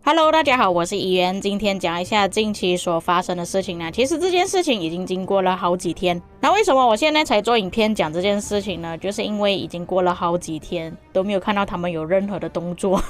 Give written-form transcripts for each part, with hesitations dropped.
Hello， 大家好，我是怡媛。今天讲一下近期所发生的事情呢。其实这件事情已经经过了好几天。那为什么我现在才做影片讲这件事情呢？就是因为已经过了好几天都没有看到他们有任何的动作。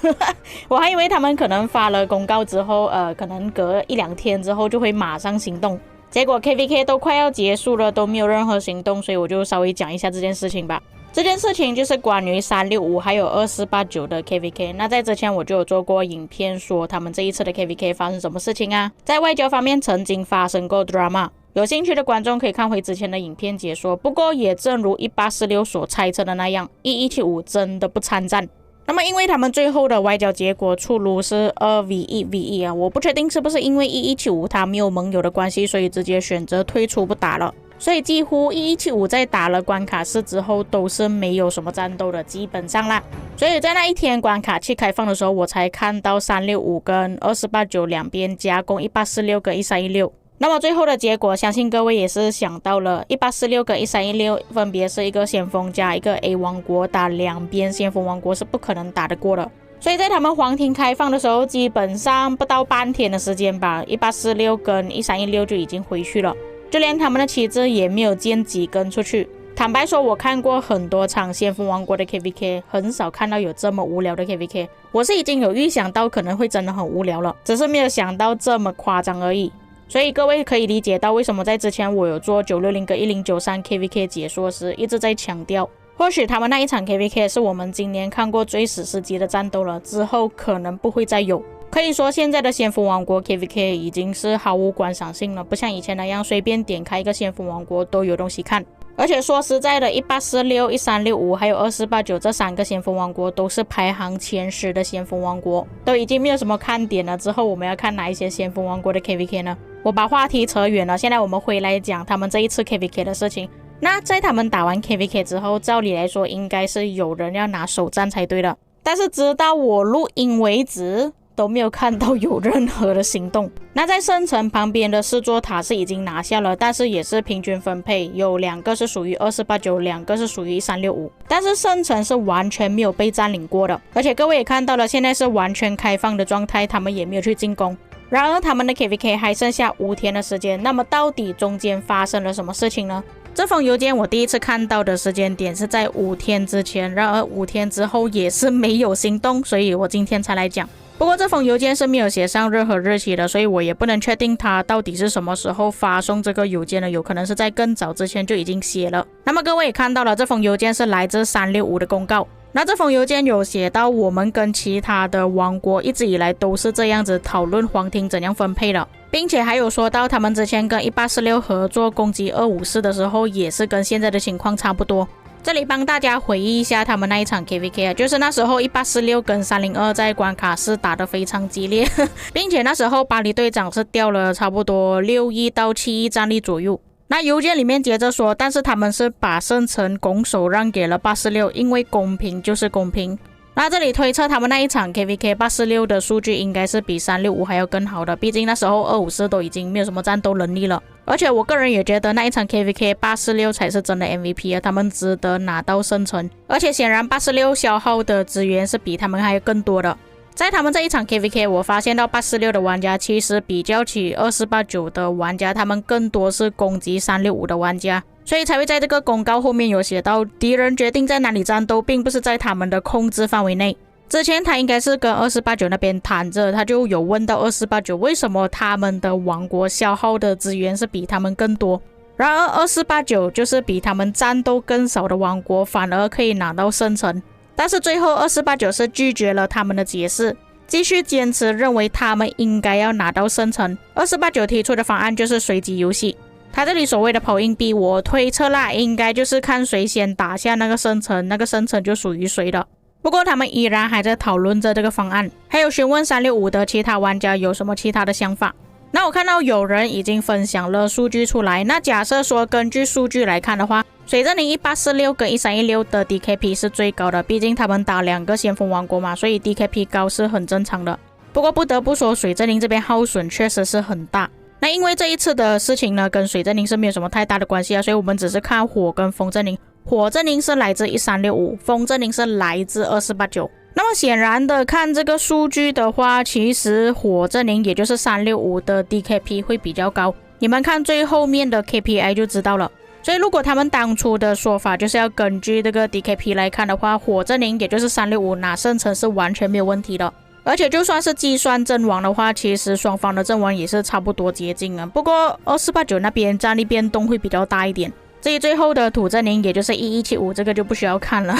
我还以为他们可能发了公告之后，可能隔一两天之后就会马上行动。结果 KVK 都快要结束了，都没有任何行动，所以我就稍微讲一下这件事情吧。这件事情就是关于365还有2489的 KVK。那在之前我就有做过影片说他们这一次的 KVK 发生什么事情啊，在外交方面曾经发生过 drama， 有兴趣的观众可以看回之前的影片解说。不过也正如1846所猜测的那样，1175真的不参战。那么因为他们最后的外交结果出炉是2v1v1啊，我不确定是不是因为1175他没有盟友的关系，所以直接选择退出不打了。所以几乎1175在打了关卡4之后都是没有什么战斗的，基本上啦。所以在那一天关卡7开放的时候，我才看到365跟2489两边夹攻1846跟1316。那么最后的结果，相信各位也是想到了，1846跟1316分别是一个先锋加一个 A 王国，打两边先锋王国是不可能打得过的。所以在他们黄庭开放的时候，基本上不到半天的时间吧，1846跟1316就已经回去了。就连他们的旗帜也没有见几根出去。坦白说，我看过很多场先锋王国的 KVK， 很少看到有这么无聊的 KVK。我是已经有预想到可能会真的很无聊了，只是没有想到这么夸张而已。所以各位可以理解到为什么在之前我有做960跟1093 KVK 解说时一直在强调，或许他们那一场 KVK 是我们今年看过最史诗级的战斗了，之后可能不会再有。可以说现在的先锋王国 KVK 已经是毫无观赏性了，不像以前那样随便点开一个先锋王国都有东西看。而且说实在的，1846、1365还有2489这三个先锋王国都是排行前10的先锋王国，都已经没有什么看点了。之后我们要看哪一些先锋王国的 KVK 呢？我把话题扯远了，现在我们回来讲他们这一次 KVK 的事情。那在他们打完 KVK 之后，照理来说应该是有人要拿首战才对的，但是直到我录音为止都没有看到有任何的行动。那在圣城旁边的4座塔是已经拿下了，但是也是平均分配，有2个是属于2489，两个是属于1365。但是圣城是完全没有被占领过的，而且各位也看到了，现在是完全开放的状态，他们也没有去进攻。然而他们的 KVK 还剩下5天的时间，那么到底中间发生了什么事情呢？这封邮件我第一次看到的时间点是在5天之前，然而5天之后也是没有行动，所以我今天才来讲。不过这封邮件是没有写上任何日期的，所以我也不能确定它到底是什么时候发送这个邮件的，有可能是在更早之前就已经写了。那么各位也看到了，这封邮件是来自365的公告。那这封邮件有写到，我们跟其他的王国一直以来都是这样子讨论黄庭怎样分配的，并且还有说到他们之前跟1846合作攻击254的时候，也是跟现在的情况差不多。这里帮大家回忆一下他们那一场 KVK 就是那时候1846跟302在关卡4打得非常激烈，并且那时候巴黎队长是掉了差不多6亿到7亿战力左右。那邮件里面接着说，但是他们是把圣城拱手让给了846，因为公平就是公平。那这里推测他们那一场 KVK 846的数据应该是比365还要更好的，毕竟那时候254都已经没有什么战斗能力了。而且我个人也觉得那一场 KVK 846才是真的 MVP 啊，他们值得拿到圣城。而且显然846消耗的资源是比他们还有更多的。在他们这一场 KVK 我发现到846的玩家其实比较起2489的玩家，他们更多是攻击365的玩家，所以才会在这个公告后面有写到，敌人决定在哪里战斗并不是在他们的控制范围内。之前他应该是跟2489那边谈着，他就有问到2489为什么他们的王国消耗的资源是比他们更多，然而2489就是比他们战斗更少的王国，反而可以拿到圣城。但是最后2489是拒绝了他们的解释，继续坚持认为他们应该要拿到圣城。2489提出的方案就是随机游戏，他这里所谓的跑硬币，我推测啦，应该就是看谁先打下那个圣城，那个圣城就属于谁的。不过他们依然还在讨论着这个方案，还有询问365的其他玩家有什么其他的想法。那我看到有人已经分享了数据出来，那假设说根据数据来看的话，水镇林1846跟1316的 DKP 是最高的，毕竟他们打2个先锋王国嘛，所以 DKP 高是很正常的。不过不得不说，水镇林这边耗损确实是很大。那因为这一次的事情呢，跟水镇林是没有什么太大的关系啊，所以我们只是看火跟风镇林。火阵营是来自1365，风阵营是来自2489。那么显然的看这个数据的话，其实火阵营也就是365的 DKP 会比较高，你们看最后面的 KPI 就知道了。所以如果他们当初的说法就是要根据这个 DKP 来看的话，火阵营也就是365拿圣城是完全没有问题的。而且就算是计算阵亡的话，其实双方的阵亡也是差不多接近啊。不过2489那边战力变动会比较大一点。至于最后的土阵营也就是1175，这个就不需要看了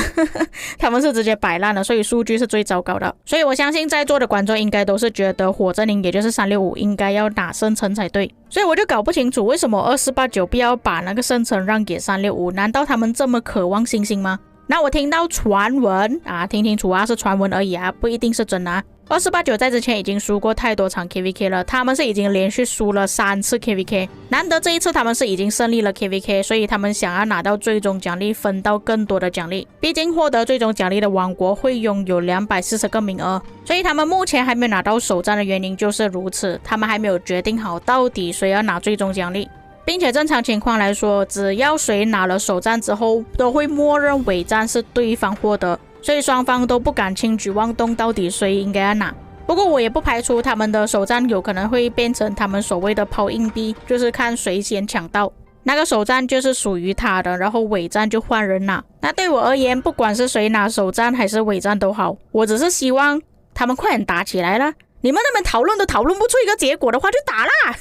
他们是直接摆烂了，所以数据是最糟糕的。所以我相信在座的观众应该都是觉得火阵营也就是365应该要拿圣城才对。所以我就搞不清楚为什么2489不要把那个圣城让给365，难道他们这么渴望星星吗？那我听到传闻啊，听清楚啊，是传闻而已啊，不一定是真啊。2489在之前已经输过太多场 KVK 了，他们是已经连续输了3次 KVK， 难得这一次他们是已经胜利了 KVK， 所以他们想要拿到最终奖励，分到更多的奖励。毕竟获得最终奖励的王国会拥有240个名额，所以他们目前还没有拿到首战的原因就是如此，他们还没有决定好到底谁要拿最终奖励。并且正常情况来说，只要谁拿了首战之后，都会默认尾战是对方获得，所以双方都不敢轻举妄动，到底谁应该要拿。不过我也不排除他们的首战有可能会变成他们所谓的抛硬币，就是看谁先抢到，那个首战就是属于他的，然后尾战就换人拿。那对我而言，不管是谁拿首战还是尾战都好，我只是希望他们快点打起来啦。你们那边讨论都讨论不出一个结果的话，就打啦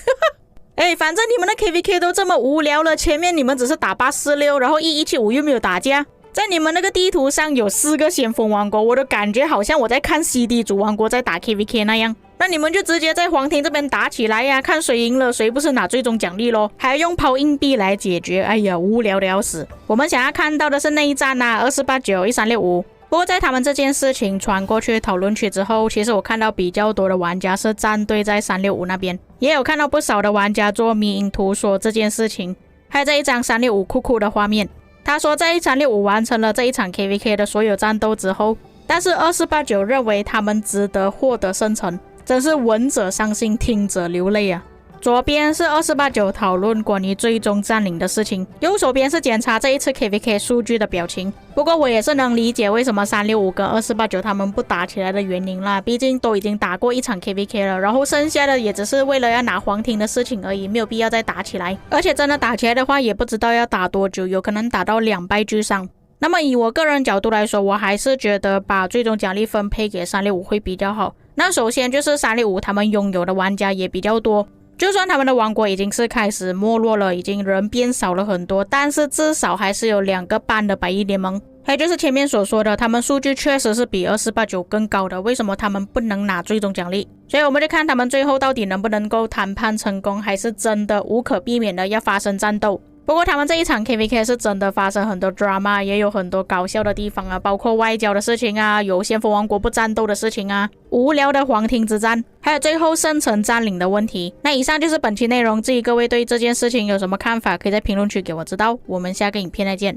反正你们的 KVK 都这么无聊了，前面你们只是打846，然后1175又没有打架，在你们那个地图上有4个先锋王国，我都感觉好像我在看 CD 主王国在打 KVK 那样。那你们就直接在皇庭这边打起来呀，看谁赢了谁不是拿最终奖励咯，还要用抛硬币来解决，哎呀，无聊的要死。我们想要看到的是内战啊，2489、1365。不过在他们这件事情传过去讨论区之后，其实我看到比较多的玩家是站队在365那边，也有看到不少的玩家做迷因图说这件事情。还有这一张365酷酷的画面，他说在365完成了这一场 KVK 的所有战斗之后，但是2489认为他们值得获得圣城，真是闻者伤心，听者流泪啊。左边是2489讨论关于最终占领的事情，右手边是检查这一次 KVK 数据的表情。不过我也是能理解为什么365跟2489他们不打起来的原因啦，毕竟都已经打过一场 KVK 了，然后剩下的也只是为了要拿皇庭的事情而已，没有必要再打起来。而且真的打起来的话，也不知道要打多久，有可能打到2败俱伤。那么以我个人角度来说，我还是觉得把最终奖励分配给365会比较好。那首先就是365他们拥有的玩家也比较多，就算他们的王国已经是开始没落了，已经人变少了很多，但是至少还是有2个半的百亿联盟。还有就是前面所说的，他们数据确实是比2489更高的，为什么他们不能拿最终奖励？所以我们就看他们最后到底能不能够谈判成功，还是真的无可避免的要发生战斗。不过他们这一场 KVK 是真的发生很多 drama， 也有很多搞笑的地方啊，包括外交的事情啊，有先锋王国不战斗的事情啊，无聊的皇庭之战，还有最后圣城占领的问题。那以上就是本期内容，至于各位对这件事情有什么看法，可以在评论区给我知道。我们下个影片再见。